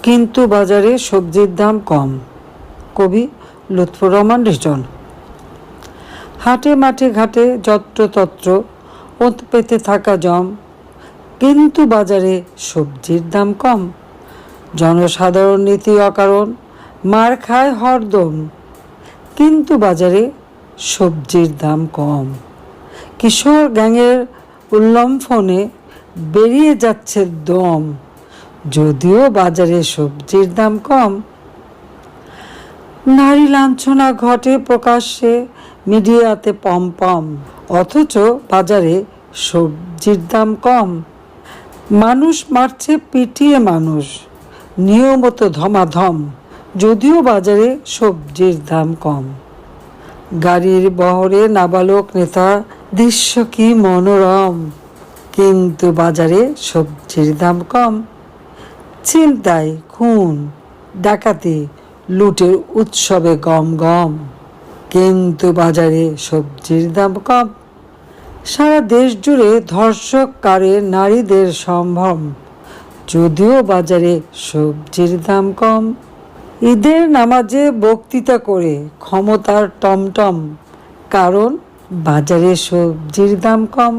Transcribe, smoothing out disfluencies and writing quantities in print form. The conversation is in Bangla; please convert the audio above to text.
কিন্তু বাজারে সবজির দাম কম। কবি লুৎফর রহমান রিটন। হাটে মাঠে ঘাটে যত্রতত্র ওত পেতে থাকা জম, কিন্তু বাজারে সবজির দাম কম। জনসাধারণ নীতি অকারণ মার খায় হরদম, কিন্তু বাজারে সবজির দাম কম। কিশোর গ্যাংয়ের উল্লম্ফনে বেরিয়ে যাচ্ছে দম, যদিও বাজারে সবজির দাম কম। নারী লাঞ্ছনা ঘটে প্রকাশ্যে মিডিয়াতে পম, অথচ বাজারে সবজির দাম কম। মানুষ মারছে পিটিয়ে মানুষ, নিয়মিত ধমাধম, যদিও বাজারে সবজির দাম কম। গাড়ির বহরে নাবালক নেতা, দৃশ্য কি মনোরম, কিন্তু বাজারে সবজির দাম কম। ছিনতাই, খুন, ডাকাতি, লুটের উৎসবে গম গম, কিন্তু বাজারে সবজির দাম কম। সারা দেশ জুড়ে ধর্ষক কারে নারীদের সম্ভ্রম, যদিও বাজারে সবজির দাম কম। ঈদের নামাজে বক্তৃতা করে ক্ষমতার টমটম, কারণ বাজারে সবজির দাম কম।